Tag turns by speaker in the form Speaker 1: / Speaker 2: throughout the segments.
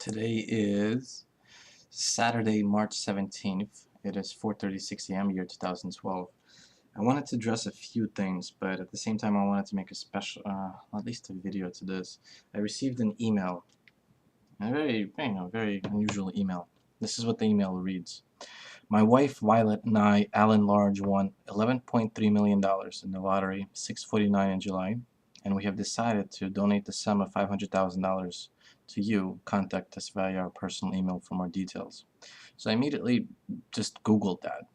Speaker 1: Today is Saturday, March 17th. It is 4:36 a.m. year 2012. I wanted to address a few things, but at the same time I wanted to make a special, at least a video to this. I received an email, a very unusual email. This is what the email reads. My wife Violet and I, Alan Large, won $11.3 million in the lottery, 6:49 in July, and we have decided to donate the sum of $500,000 to you. Contact us via our personal email for more details. So I immediately just Googled that,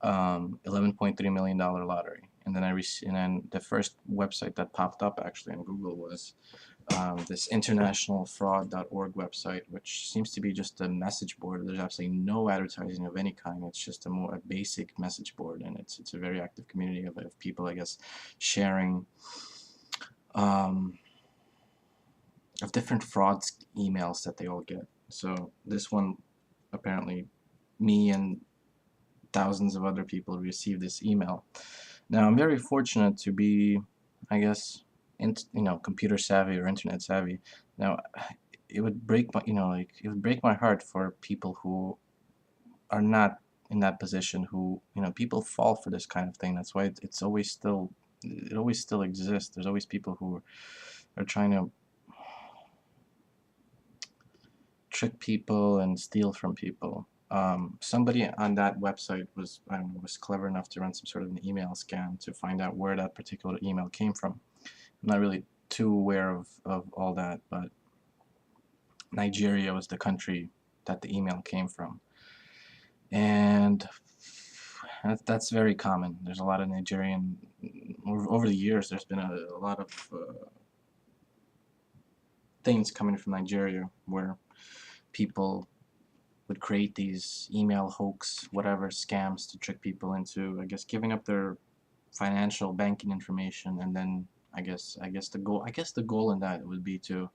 Speaker 1: $11.3 million lottery, and then and then the first website that popped up actually on Google was this internationalfraud.org website, which seems to be just a message board. There's absolutely no advertising of any kind. It's just a basic message board, and it's a very active community of people, I guess, sharing of different fraud emails that they all get. So this one, apparently, me and thousands of other people received this email. Now I'm very fortunate to be, I guess, computer savvy or internet savvy. Now it would break my it would break my heart for people who are not in that position, who people fall for this kind of thing. That's why it always still exists. There's always people who are trying to trick people and steal from people. Somebody on that website was clever enough to run some sort of an email scan to find out where that particular email came from. I'm not really too aware of all that, but Nigeria was the country that the email came from, and that's very common. There's a lot of Nigerian, over the years there's been a lot of things coming from Nigeria where people would create these email hoax, whatever, scams to trick people into, I guess, giving up their financial banking information, and then I guess the goal in that would be to,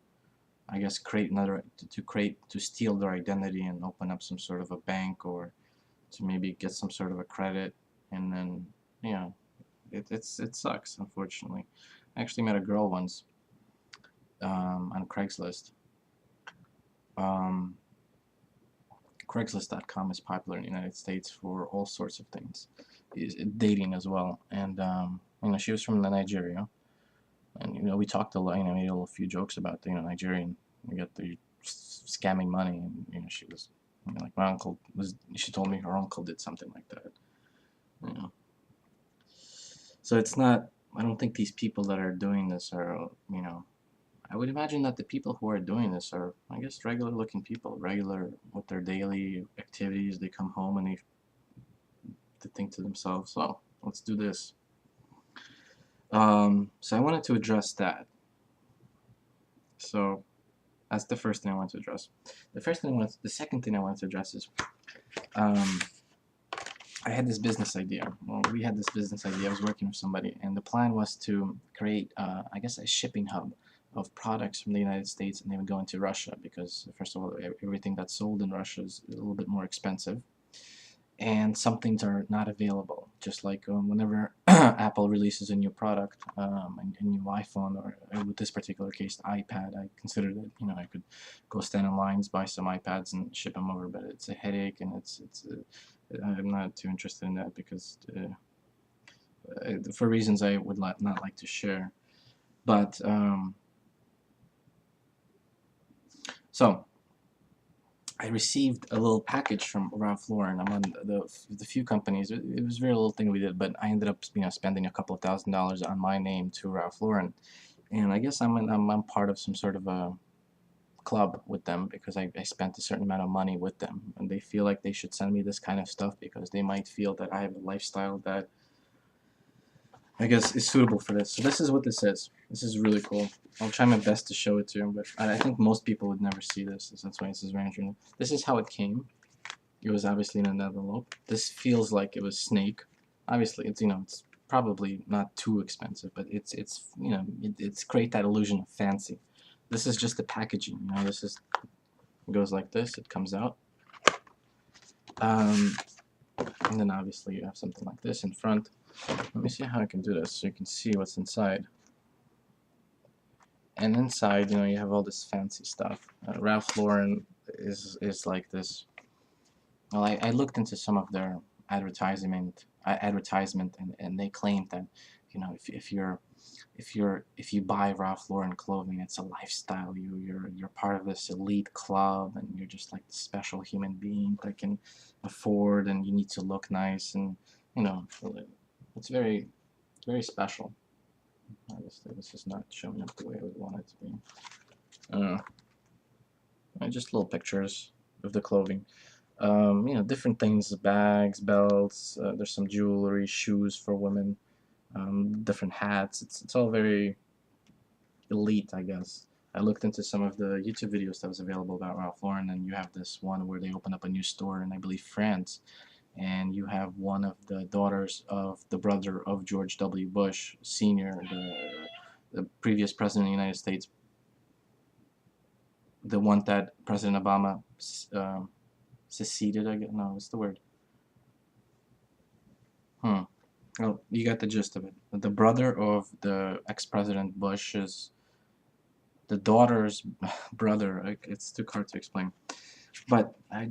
Speaker 1: I guess, create another to steal their identity and open up some sort of a bank, or to maybe get some sort of a credit, and then it sucks, unfortunately. I actually met a girl once on Craigslist. Craigslist.com is popular in the United States for all sorts of things, dating as well. And she was from Nigeria, and we talked a lot. Made a few jokes about the Nigerian. We got the scamming money, and she was like, my uncle was. She told me her uncle did something like that. So it's not. I don't think these people that are doing this are I would imagine that the people who are doing this are, I guess, regular looking people, regular with their daily activities. They come home and they think to themselves, oh, let's do this. So I wanted to address that. So that's the first thing I want to address. The second thing I want to address is, I had this business idea. Well, we had this business idea. I was working with somebody, and the plan was to create, I guess, a shipping hub of products from the United States, and they would go into Russia, because first of all, everything that's sold in Russia is a little bit more expensive, and some things are not available. Just like whenever Apple releases a new product, a new iPhone, or with this particular case, iPad, I considered it. I could go stand in lines, buy some iPads, and ship them over, but it's a headache, and I'm not too interested in that, because for reasons I would not like to share. But so I received a little package from Ralph Lauren. I'm on the few companies. It was a very little thing we did, but I ended up spending a couple of $1,000s on my name to Ralph Lauren, and I guess I'm part of some sort of a club with them, because I spent a certain amount of money with them, and they feel like they should send me this kind of stuff, because they might feel that I have a lifestyle that I guess is suitable for this. So this is what this is. This is really cool. I'll try my best to show it to you, but I think most people would never see this. That's why this is very interesting. This is how it came. It was obviously in an envelope. This feels like it was snake. Obviously, it's probably not too expensive, but it's create that illusion of fancy. This is just the packaging. This it goes like this. It comes out, and then obviously you have something like this in front. Let me see how I can do this so you can see what's inside. And inside, you have all this fancy stuff. Ralph Lauren is like this. Well, I looked into some of their advertisement, and they claimed that, you know, if you buy Ralph Lauren clothing, it's a lifestyle. You're part of this elite club, and you're just like the special human being that can afford, and you need to look nice, and you know, it's very special. Obviously, this is not showing up the way I would want it to be. I don't know. Just little pictures of the clothing. You know, different things, bags, belts, there's some jewelry, shoes for women, different hats. It's all very elite, I guess. I looked into some of the YouTube videos that was available about Ralph Lauren, and you have this one where they open up a new store in, I believe, France, and you have one of the daughters of the brother of George W. Bush Sr., the previous president of the United States, the one that President Obama seceded, I guess. No, what's the word? Well, you got the gist of it. The brother of the ex-president Bush is the daughter's brother. It's too hard to explain. But I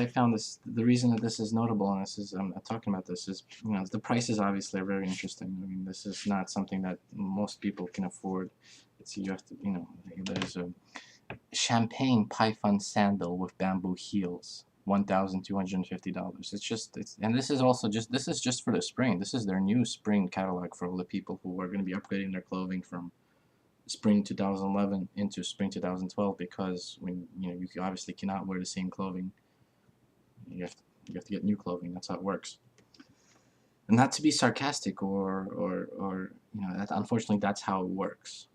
Speaker 1: found this, the reason that this is notable, and this is, I'm talking about this, is, you know, the prices obviously are very interesting. I mean, this is not something that most people can afford. It's, you have to, you know, there's a champagne python sandal with bamboo heels, $1,250. And this is also just, this is just for the spring. This is their new spring catalog for all the people who are going to be upgrading their clothing from spring 2011 into spring 2012, because when, you know, you obviously cannot wear the same clothing. You have to get new clothing. That's how it works. And not to be sarcastic or you know, that, unfortunately that's how it works.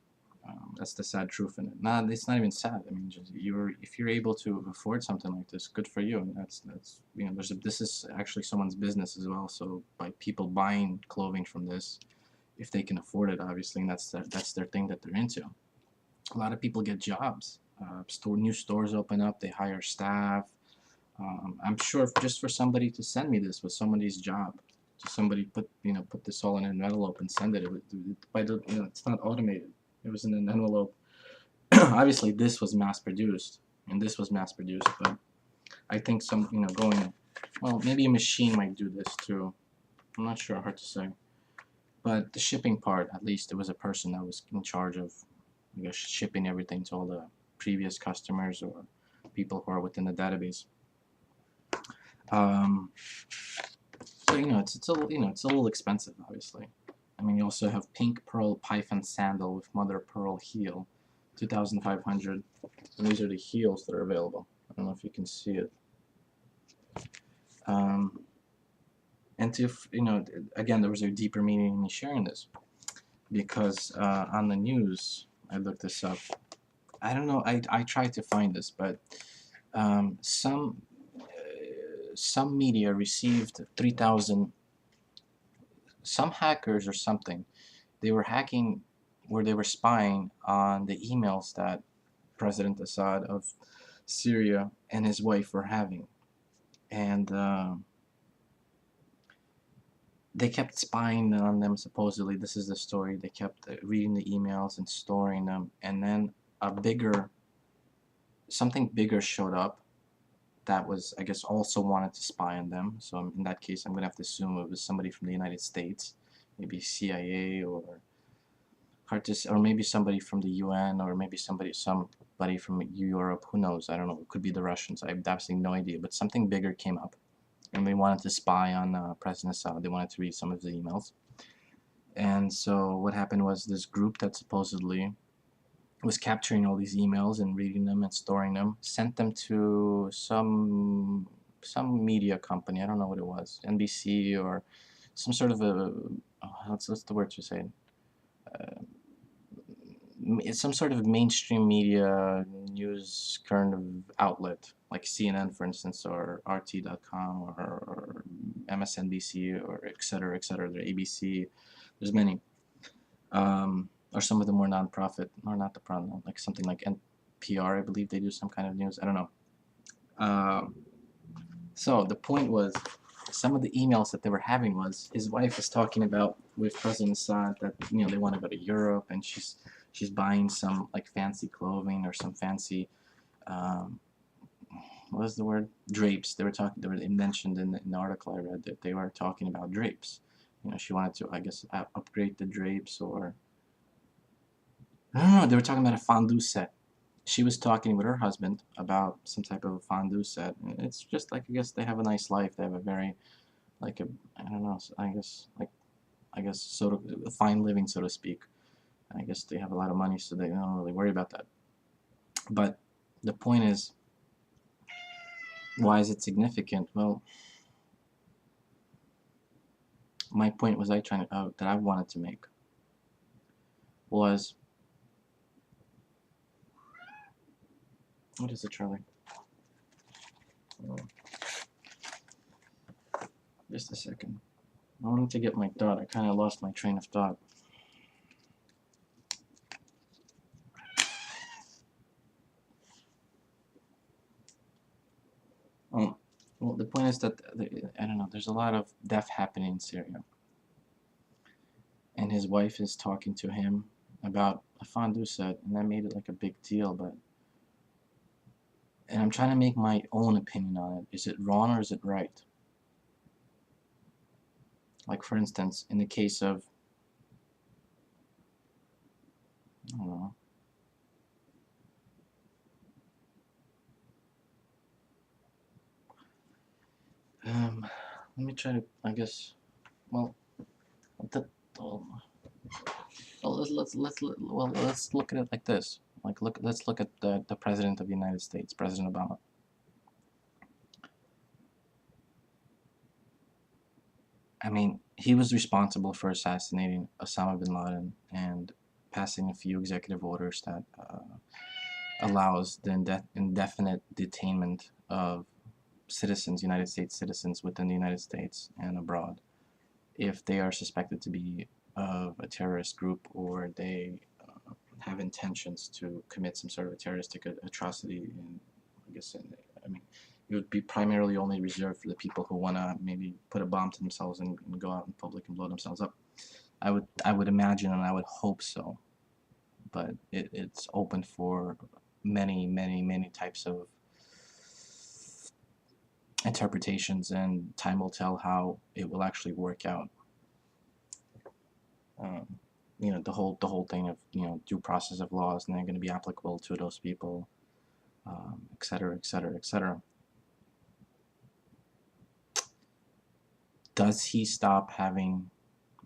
Speaker 1: That's the sad truth in it. Nah, it's not even sad. I mean, just if you're able to afford something like this, good for you. And that's you know, this is actually someone's business as well. So by people buying clothing from this, if they can afford it, obviously, and that's their thing that they're into. A lot of people get jobs. New stores open up. They hire staff. I'm sure just for somebody to send me this was somebody's job. Just somebody put this all in an envelope and send it. It's not automated. It was in an envelope. Obviously, this was mass produced, and this was mass produced. But I think well, maybe a machine might do this too. I'm not sure. Hard to say. But the shipping part, at least, it was a person that was in charge of, I guess, shipping everything to all the previous customers or people who are within the database. So you know, it's a little expensive, obviously. I mean, you also have pink pearl python sandal with mother pearl heel, 2,500. And these are the heels that are available. I don't know if you can see it. And you know, again, there was a deeper meaning in me sharing this, because on the news, I looked this up. I don't know. I tried to find this, but some media received 3,000. Some hackers or something, they were hacking, where they were spying on the emails that President Assad of Syria and his wife were having, and they kept spying on them. Supposedly, this is the story. They kept reading the emails and storing them, and then something bigger showed up that was, I guess, also wanted to spy on them. So in that case, I'm going to have to assume it was somebody from the United States, maybe CIA, or maybe somebody from the UN, or maybe somebody from Europe. Who knows? I don't know. It could be the Russians. I have absolutely no idea. But something bigger came up, and they wanted to spy on President Assad. They wanted to read some of the emails. And so what happened was, this group that supposedly was capturing all these emails and reading them and storing them, sent them to some media company. I don't know what it was, NBC or some sort of what's the word to say? It's some sort of mainstream media news current of outlet, like CNN, for instance, or RT.com, or MSNBC, or etc. There ABC. There's many. Or some of them were non-profit, or not the problem, like something like NPR, I believe they do some kind of news. I don't know. So the point was, some of the emails that they were having was, his wife was talking about with President Assad that, you know, they want to go to Europe, and she's buying some like fancy clothing or some fancy what is the word? Drapes. They were talking. They were mentioned in the article I read that they were talking about drapes. You know, she wanted to, I guess, upgrade the drapes, or I don't know. They were talking about a fondue set. She was talking with her husband about some type of a fondue set. It's just like, I guess they have a nice life. They have a very, like a, I don't know. I guess sort of a fine living, so to speak. I guess they have a lot of money, so they don't really worry about that. But the point is, why is it significant? Well, my point was that I wanted to make was, what is it, Charlie? Oh, just a second. I wanted to get my thought. I kind of lost my train of thought. Well, the point is that I don't know. There's a lot of death happening in Syria, and his wife is talking to him about a fondue set, and that made it like a big deal. And I'm trying to make my own opinion on it. Is it wrong or is it right? Like, for instance, in the case of, I don't know. Let me try to, I guess, well, the, well, let's look at it like this. Like, let's look at the President of the United States, President Obama. I mean, he was responsible for assassinating Osama bin Laden and passing a few executive orders that allows the indefinite detainment of citizens, United States citizens within the United States and abroad, if they are suspected to be of a terrorist group, or they have intentions to commit some sort of a terroristic atrocity. And I guess, I mean, it would be primarily only reserved for the people who want to maybe put a bomb to themselves and go out in public and blow themselves up. I would imagine, and I would hope so, but it's open for many types of interpretations, and time will tell how it will actually work out. You know, the whole thing of, you know, due process of laws, and they're going to be applicable to those people, etc., etc., etc. Does he stop having,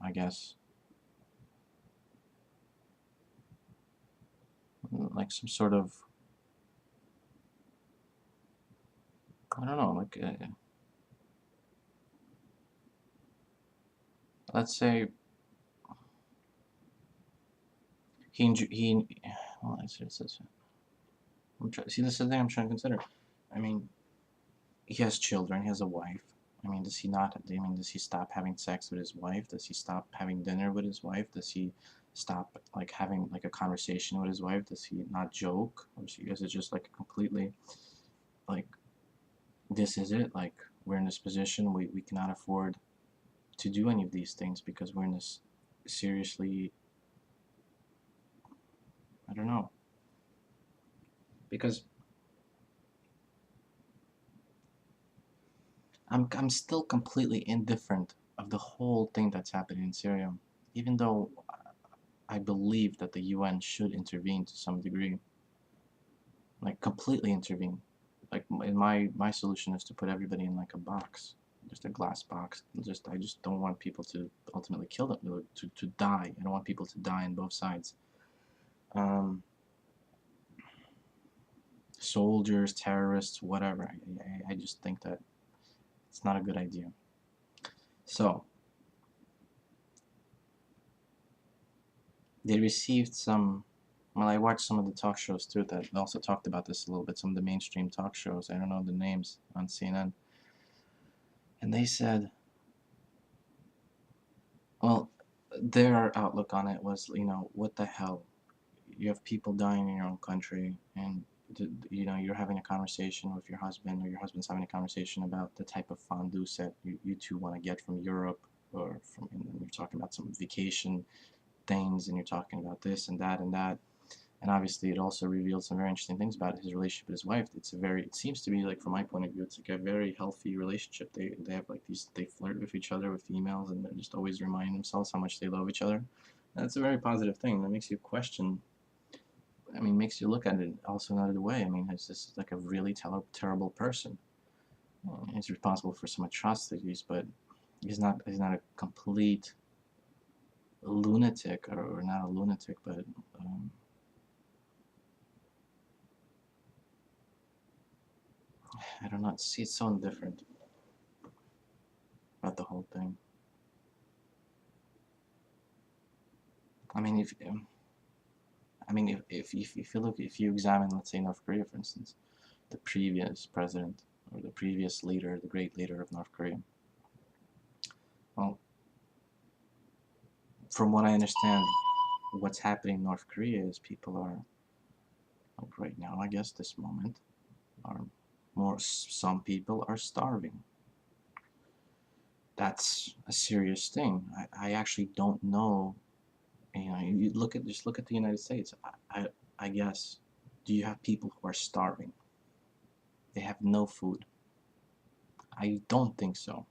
Speaker 1: I guess, like some sort of, I don't know, like, let's say well, see, this is the thing I'm trying to consider. I mean, he has children, he has a wife. I mean, does he not, I mean, does he stop having sex with his wife? Does he stop having dinner with his wife? Does he stop, like, having, like, a conversation with his wife? Does he not joke? Or is it just, like, completely, like, this is it, like, we're in this position, we cannot afford to do any of these things because we're in this seriously, I don't know, because I'm still completely indifferent of the whole thing that's happening in Syria, even though I believe that the UN should intervene to some degree, like completely intervene. Like, my solution is to put everybody in like a box, just a glass box. I just don't want people to ultimately kill them, to die. I don't want people to die on both sides. Soldiers, terrorists, whatever. I just think that it's not a good idea. So they received some. Well, I watched some of the talk shows too that also talked about this a little bit. Some of the mainstream talk shows. I don't know the names on CNN. And they said, well, their outlook on it was, you know, what the hell? You have people dying in your own country, and you know, you're having a conversation with your husband, or your husband's having a conversation about the type of fondue set you two want to get from Europe, or from, and you're talking about some vacation things, and you're talking about this and that and that. And obviously it also revealed some very interesting things about his relationship with his wife. It seems to be, like, from my point of view, it's like a very healthy relationship. They have like they flirt with each other with females, and they're just always reminding themselves how much they love each other. And that's a very positive thing. That makes you question, I mean, makes you look at it also another way. I mean, is this like a really terrible person? He's responsible for some atrocities, but he's not a complete lunatic, or not a lunatic, but um, I don't know. It's so indifferent about the whole thing. I mean, if you look, if you examine, let's say, North Korea, for instance, the previous president, or the previous leader, the great leader of North Korea. Well, from what I understand, what's happening in North Korea is people are, like right now, I guess this moment, are some people are starving. That's a serious thing. I actually don't know. You know, you just look at the United States. I guess, do you have people who are starving? They have no food. I don't think so.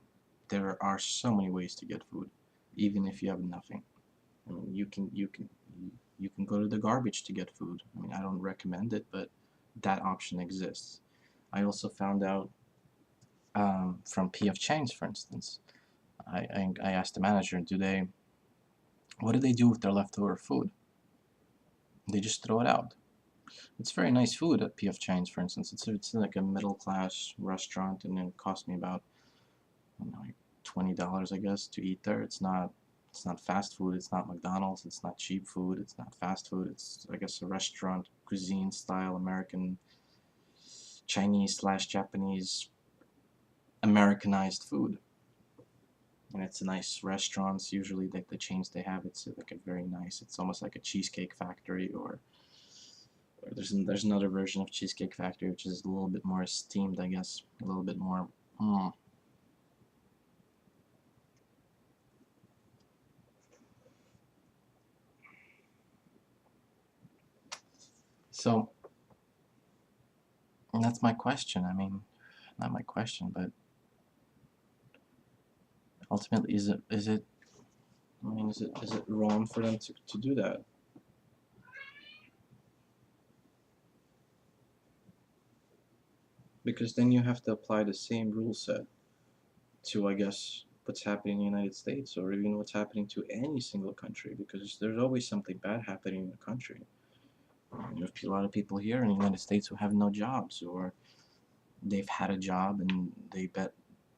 Speaker 1: There are so many ways to get food, even if you have nothing. I mean, you can go to the garbage to get food. I mean, I don't recommend it, but that option exists. I also found out, from PF Chang's, for instance. I asked the manager, what do they do with their leftover food? They just throw it out. It's very nice food at PF Chang's, for instance. It's like a middle class restaurant, and it cost me about, like $20, I guess, to eat there. It's not fast food. It's not McDonald's. It's not cheap food. It's not fast food. It's, I guess, a restaurant cuisine style American, Chinese slash Japanese Americanized food. And it's a nice restaurants. Usually, like the chains they have, it's like a very nice. It's almost like a Cheesecake Factory, or there's another version of Cheesecake Factory which is a little bit more esteemed, I guess, a little bit more. So that's my question. I mean, not my question, but ultimately, is it? I mean, is it wrong for them to do that? Because then you have to apply the same rule set to, I guess, what's happening in the United States, or even what's happening to any single country, because there's always something bad happening in the country. There's a lot of people here in the United States who have no jobs, or they've had a job and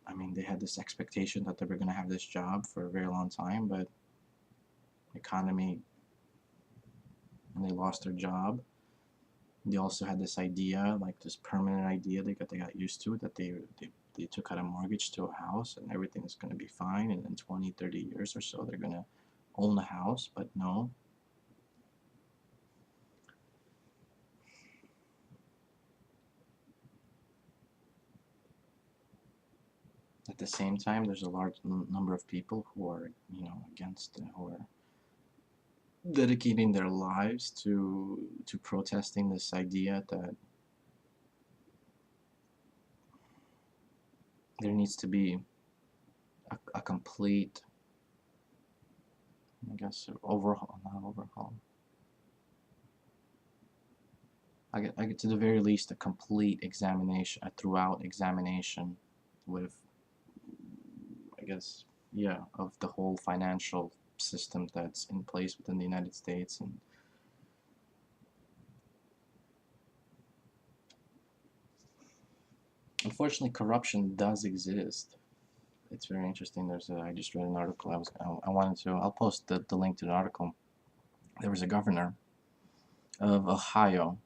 Speaker 1: I mean, they had this expectation that they were going to have this job for a very long time, but economy, and they lost their job. They also had this idea, like this permanent idea they got used to, that they took out a mortgage to a house and everything is going to be fine, and in 20, 30 years or so they're going to own a house, but no. At the same time, there's a large number of people who are, against, who are dedicating their lives to protesting this idea that there needs to be a complete, I guess, overhaul, not overhaul. I get to the very least a complete examination, a throughout examination, with, I guess, yeah, of the whole financial system that's in place within the United States. And unfortunately, corruption does exist. It's very interesting. I just read an article. I wanted to. I'll post the link to the article. There was a governor of Ohio,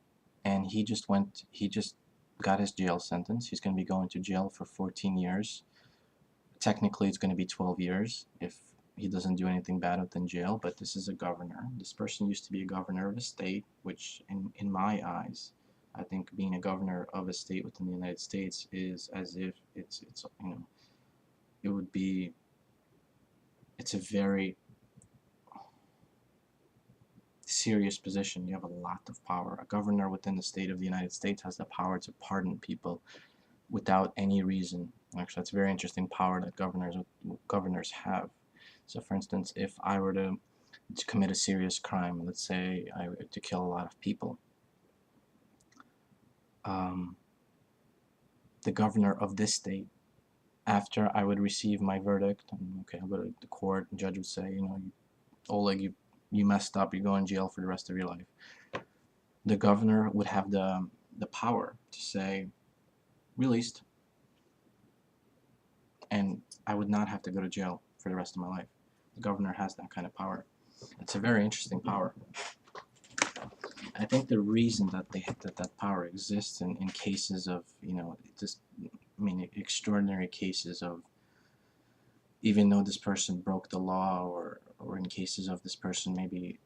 Speaker 1: and he just got his jail sentence. He's going to be going to jail for 14 years. Technically, it's going to be 12 years if he doesn't do anything bad within jail, but this is a governor. This person used to be a governor of a state, which, in my eyes, I think being a governor of a state within the United States is as if it would be, it's a very serious position. You have a lot of power. A governor within the state of the United States has the power to pardon people without any reason. Actually, that's a very interesting power that governors have. So, for instance, if I were to commit a serious crime, let's say I were to kill a lot of people, the governor of this state, after I would receive my verdict, and okay, I'll go to the court, and the judge would say, you know, Oleg, you messed up, you go in jail for the rest of your life. The governor would have the power to say, released, and I would not have to go to jail for the rest of my life. The governor has that kind of power. It's a very interesting power. I think the reason that that power exists in cases of, you know, just, I mean, extraordinary cases of, even though this person broke the law, or in cases of this person, maybe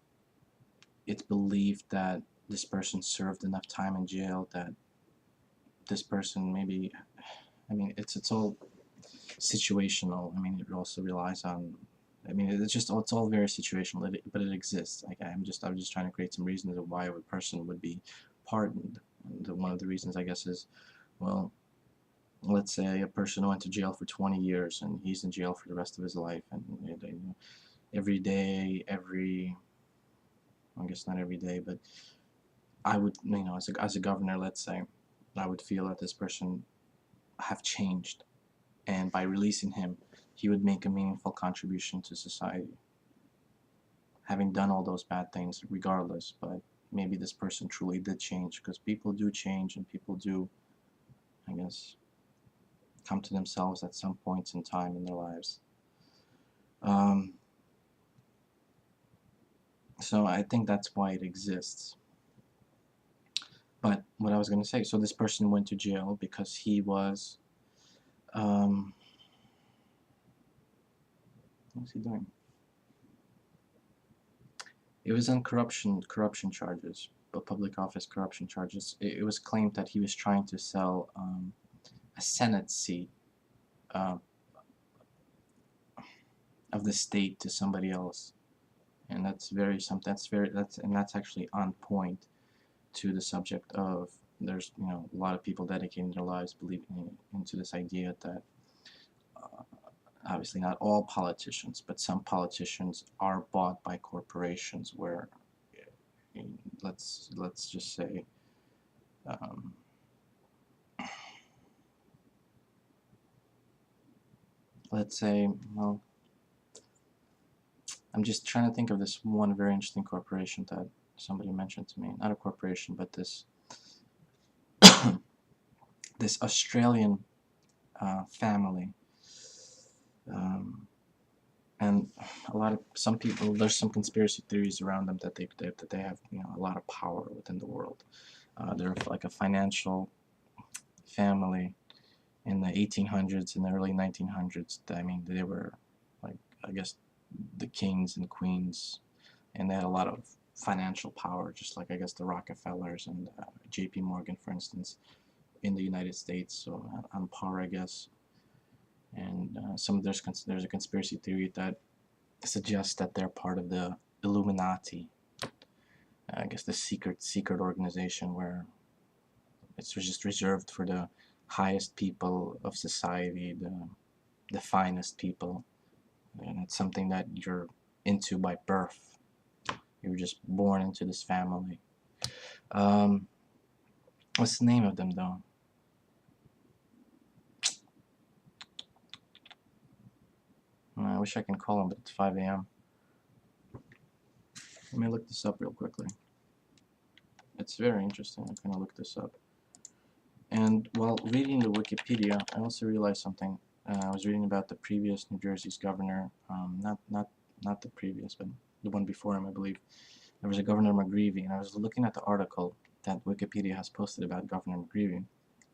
Speaker 1: it's believed that this person served enough time in jail that this person maybe, I mean, it's all situational. I mean, it also relies on, I mean, it's all very situational, but it exists. Like, I'm just trying to create some reasons of why a person would be pardoned. And one of the reasons, I guess, is, well, let's say a person went to jail for 20 years and he's in jail for the rest of his life, and every day, I guess not every day, but I would, you know, as a governor, let's say, I would feel that this person have changed, and by releasing him, he would make a meaningful contribution to society, having done all those bad things regardless. But maybe this person truly did change, because people do change, and people do, I guess, come to themselves at some points in time in their lives. So I think that's why it exists. But what I was going to say, so this person went to jail because he was, what was he doing? It was on corruption charges, but public office corruption charges. It was claimed that he was trying to sell a Senate seat of the state to somebody else, and that's actually on point to the subject of, there's, you know, a lot of people dedicating their lives believing into this idea that obviously not all politicians, but some politicians are bought by corporations where, let's just say, let's say, well, I'm just trying to think of this one very interesting corporation that somebody mentioned to me. Not a corporation, but this this Australian family, and some people, there's some conspiracy theories around them that they have, you know, a lot of power within the world. They're like a financial family in the 1800s and the early 1900s. I mean, they were, like, I guess, the kings and queens, and they had a lot of financial power, just like, I guess, the Rockefellers and J.P. Morgan, for instance, in the United States. So on par, I guess. And there's a conspiracy theory that suggests that they're part of the Illuminati. I guess the secret organization where it's just reserved for the highest people of society, the finest people, and it's something that you're into by birth. You were just born into this family. What's the name of them, though? I wish I can call them, but it's 5 a.m. Let me look this up real quickly. It's very interesting. I'm going to look this up. And while reading the Wikipedia, I also realized something. I was reading about the previous New Jersey's governor, not the previous, but the one before him, I believe. There was a Governor McGreevey, and I was looking at the article that Wikipedia has posted about Governor McGreevey,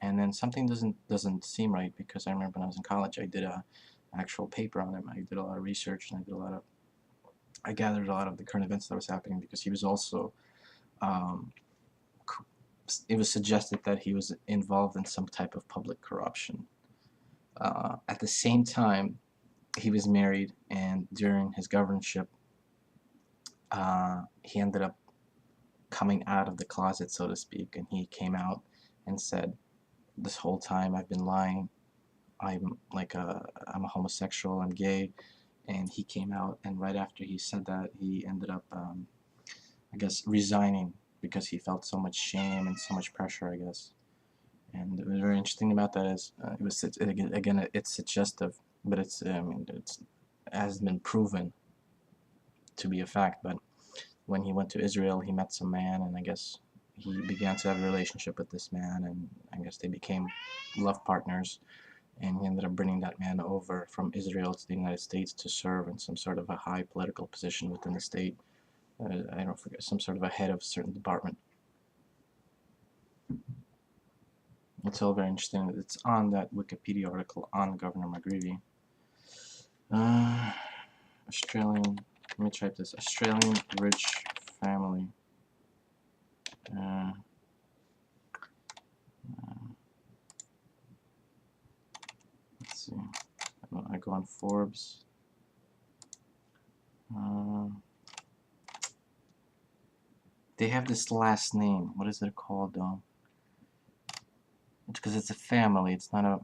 Speaker 1: and then something doesn't seem right, because I remember when I was in college, I did a actual paper on him. I did a lot of research, and I gathered a lot of the current events that was happening, because he was also, it was suggested that he was involved in some type of public corruption. At the same time, he was married, and during his governorship, he ended up coming out of the closet, so to speak, and he came out and said, "This whole time I've been lying. I'm a homosexual. I'm gay." And he came out, and right after he said that, he ended up, I guess, resigning because he felt so much shame and so much pressure, I guess. And it was very interesting about that is again it's suggestive, but I mean it's has been proven to be a fact. But when he went to Israel, he met some man, and I guess he began to have a relationship with this man, and I guess they became love partners. And he ended up bringing that man over from Israel to the United States to serve in some sort of a high political position within the state. I don't forget, some sort of a head of a certain department. It's all very interesting. It's on that Wikipedia article on Governor McGreevy. Australian, let me type this. Australian rich family. Let's see. I go on Forbes. They have this last name. What is it called though? It's because it's a family. It's not a.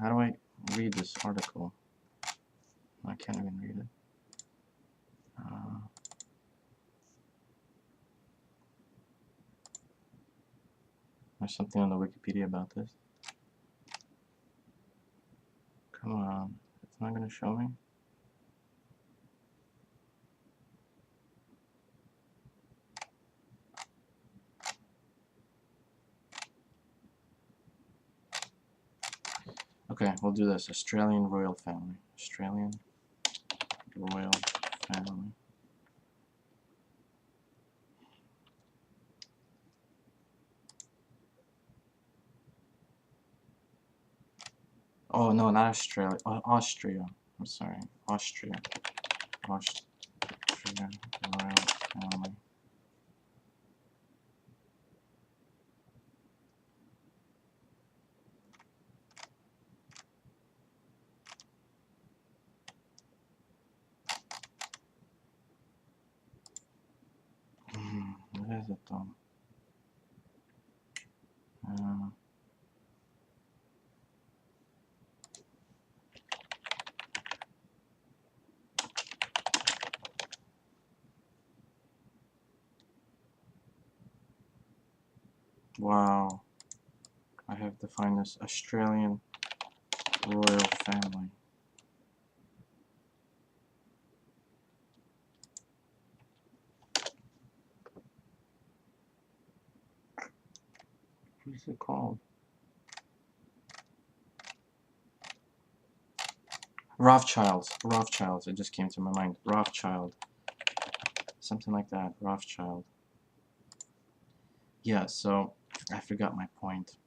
Speaker 1: How do I read this article? I can't even read it. There's something on the Wikipedia about this. Come on, it's not gonna show me. Okay, we'll do this. Australian royal family. Australian royal family. Oh no, not Australia. Austria. I'm sorry, Austria. Austria royal family. What is it though? Wow. I have to find this Australian royal family. What is it called? Rothschilds. Rothschilds. It just came to my mind. Rothschild. Something like that. Rothschild. Yeah, so I forgot my point.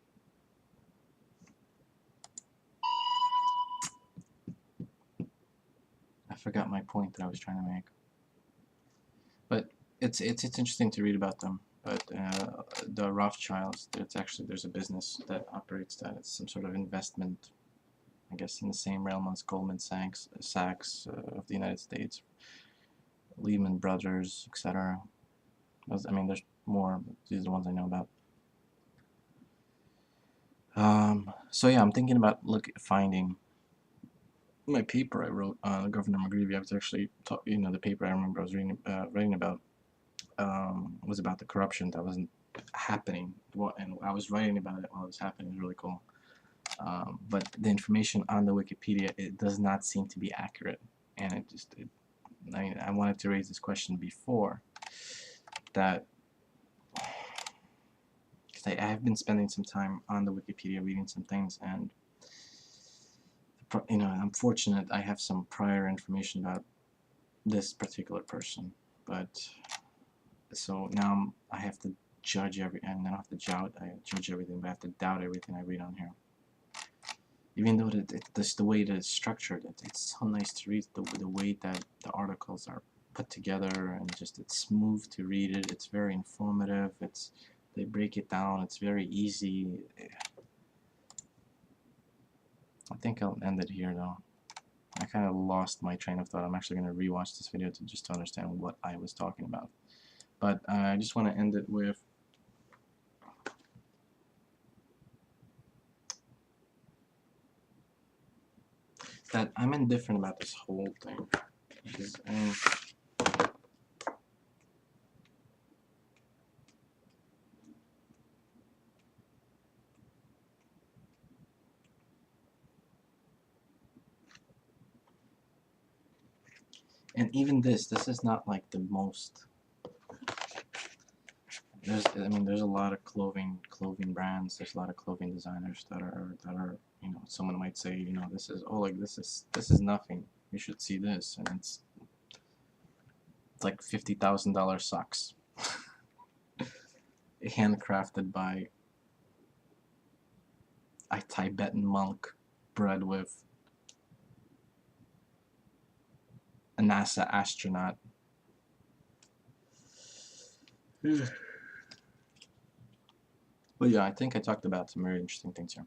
Speaker 1: I forgot my point that I was trying to make. But it's interesting to read about them. But the Rothschilds, there's a business that operates that. It's some sort of investment, I guess, in the same realm as Goldman Sachs of the United States, Lehman Brothers, etc. I mean, there's more, but these are the ones I know about. So yeah, I'm thinking about finding my paper I wrote on Governor McGreevy. I was actually, the paper I remember I was writing about was about the corruption that wasn't happening, and I was writing about it while it was happening. It was really cool. But the information on the Wikipedia, it does not seem to be accurate, and I wanted to raise this question before that, because I have been spending some time on the Wikipedia reading some things, and I'm fortunate I have some prior information about this particular person, but so now I have to judge and I don't have to judge everything, but I have to doubt everything I read on here. Even though the way that it's structured, it's so nice to read, the way that the articles are put together, and just it's smooth to read it. It's very informative. They break it down. It's very easy. I think I'll end it here though. I kind of lost my train of thought. I'm actually going to rewatch this video to understand what I was talking about. But I just want to end it with that I'm indifferent about this whole thing. Because, and even this is not like the most. There's a lot of clothing brands. There's a lot of clothing designers that are you know, someone might say, you know, this is, oh, like this is nothing. You should see this, and it's like $50,000 socks, handcrafted by a Tibetan monk, bred with a NASA astronaut. But yeah, I think I talked about some very interesting things here.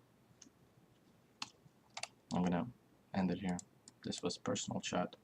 Speaker 1: I'm gonna end it here. This was Personal Chat.